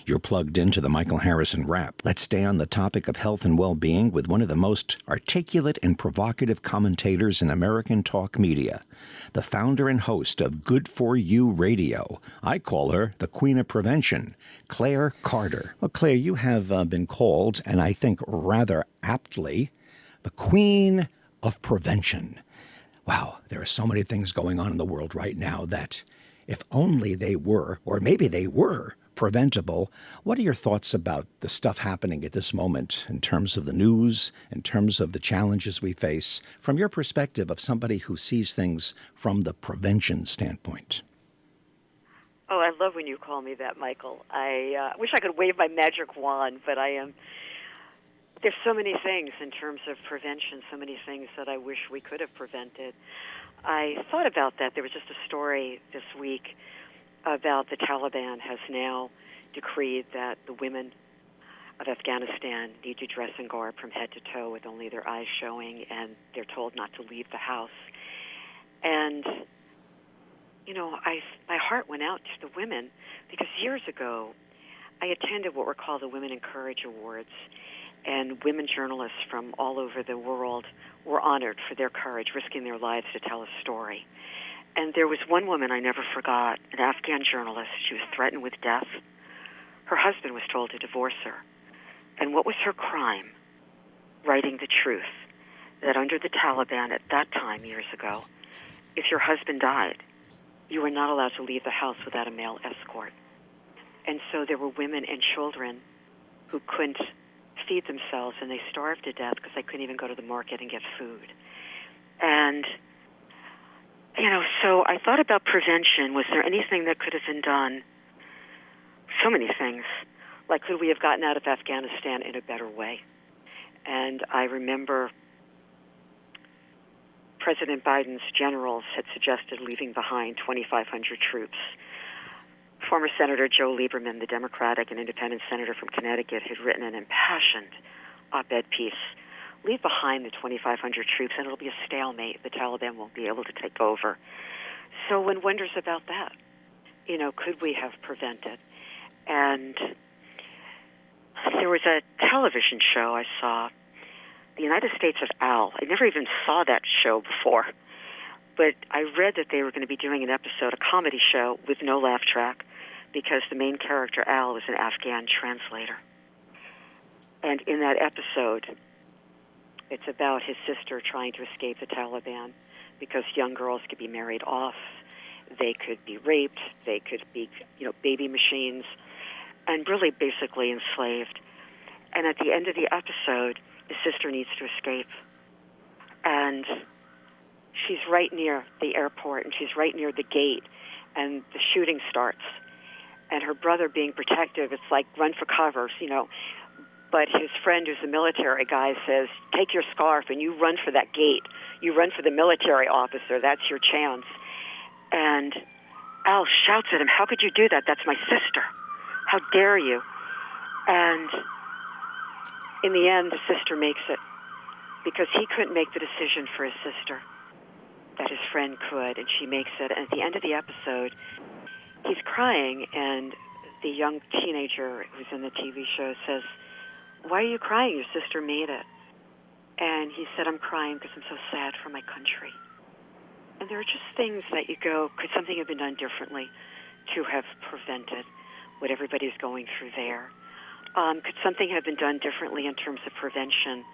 You're plugged into the Michael Harrison Wrap. Let's stay on the topic of health and well-being with one of the most articulate and provocative commentators in American talk media, the founder and host of Good For You Radio. I call her the Queen of Prevention, Claire Carter. Well, Claire, you have been called, and I think rather aptly, the Queen of Prevention. Wow, there are so many things going on in the world right now that if only they were, or maybe they were, preventable. What are your thoughts about the stuff happening at this moment in terms of the news, in terms of the challenges we face, from your perspective of somebody who sees things from the prevention standpoint? Oh, I love when you call me that, Michael. I wish I could wave my magic wand, but there's so many things in terms of prevention, so many things that I wish we could have prevented. I thought about that. There was just a story this week about the Taliban has now decreed that the women of Afghanistan need to dress and garb from head to toe with only their eyes showing, and they're told not to leave the house. And, my heart went out to the women because years ago I attended what were called the Women in Courage Awards, and women journalists from all over the world were honored for their courage, risking their lives to tell a story. And there was one woman I never forgot, an Afghan journalist. She was threatened with death. Her husband was told to divorce her. And what was her crime? Writing the truth, that under the Taliban at that time, years ago, if your husband died, you were not allowed to leave the house without a male escort. And so there were women and children who couldn't feed themselves, and they starved to death because they couldn't even go to the market and get food. And, so I thought about prevention. Was there anything that could have been done? So many things. Like, could we have gotten out of Afghanistan in a better way? And I remember President Biden's generals had suggested leaving behind 2,500 troops. Former Senator Joe Lieberman, the Democratic and independent senator from Connecticut, had written an impassioned op-ed piece. Leave behind the 2,500 troops, and it'll be a stalemate. The Taliban won't be able to take over. So one wonders about that. Could we have prevented? And there was a television show I saw, The United States of Al. I never even saw that show before. But I read that they were going to be doing an episode, a comedy show with no laugh track, because the main character, Al, was an Afghan translator. And in that episode, it's about his sister trying to escape the Taliban because young girls could be married off, they could be raped, they could be, baby machines, and really basically enslaved. And at the end of the episode, the sister needs to escape. And she's right near the airport, and she's right near the gate, and the shooting starts. And her brother, being protective, it's like, run for cover, But his friend, who's a military guy, says, take your scarf and you run for that gate. You run for the military officer. That's your chance. And Al shouts at him, how could you do that? That's my sister. How dare you? And in the end, the sister makes it because he couldn't make the decision for his sister, that his friend could, and she makes it. And at the end of the episode, he's crying, and the young teenager who's in the TV show says, why are you crying? Your sister made it. And he said, I'm crying because I'm so sad for my country. And there are just things that you go, could something have been done differently to have prevented what everybody's going through there? Could something have been done differently in terms of prevention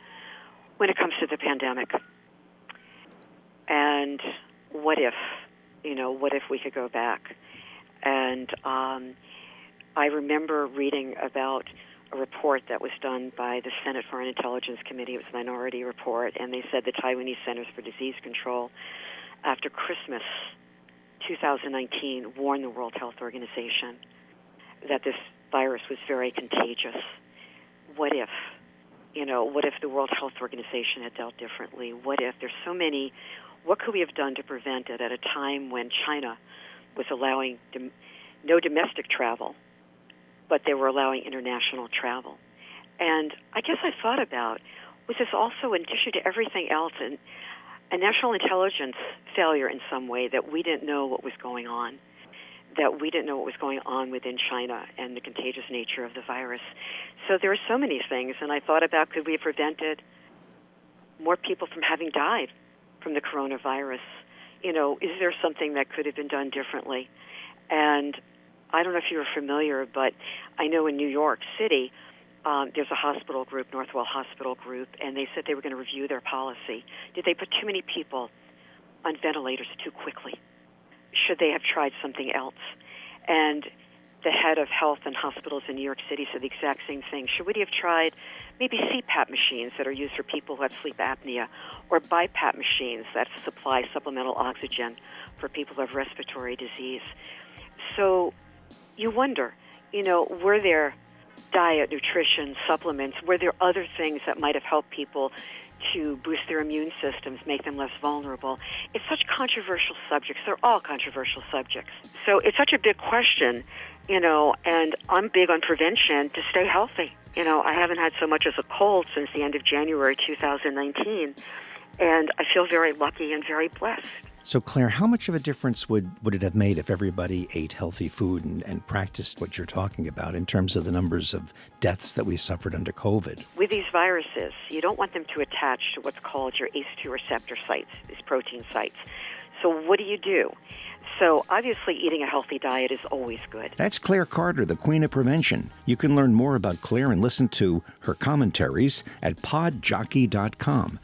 when it comes to the pandemic? And what if we could go back? And I remember reading about a report that was done by the Senate Foreign Intelligence Committee. It was a minority report, and they said the Taiwanese Centers for Disease Control, after Christmas 2019, warned the World Health Organization that this virus was very contagious. What if the World Health Organization had dealt differently? What could we have done to prevent it at a time when China was allowing no domestic travel, but they were allowing international travel? And I guess I thought about, was this also in addition to everything else, a national intelligence failure in some way, that we didn't know what was going on, that we didn't know what was going on within China and the contagious nature of the virus. So there are so many things, and I thought about, could we have prevented more people from having died from the coronavirus? You know, is there something that could have been done differently? And I don't know if you were familiar, but I know in New York City, there's a hospital group, Northwell Hospital Group, and they said they were going to review their policy. Did they put too many people on ventilators too quickly? Should they have tried something else? And the head of health and hospitals in New York City said the exact same thing. Should we have tried maybe CPAP machines that are used for people who have sleep apnea, or BiPAP machines that supply supplemental oxygen for people who have respiratory disease? So you wonder, you know, were there diet, nutrition, supplements, were there other things that might have helped people to boost their immune systems, make them less vulnerable? It's such controversial subjects. They're all controversial subjects. So it's such a big question, you know, and I'm big on prevention to stay healthy. You know, I haven't had so much as a cold since the end of January 2019, and I feel very lucky and very blessed. So, Claire, how much of a difference would it have made if everybody ate healthy food and practiced what you're talking about in terms of the numbers of deaths that we suffered under COVID? With these viruses, you don't want them to attach to what's called your ACE2 receptor sites, these protein sites. So what do? So obviously eating a healthy diet is always good. That's Claire Carter, the Queen of Prevention. You can learn more about Claire and listen to her commentaries at podjockey.com.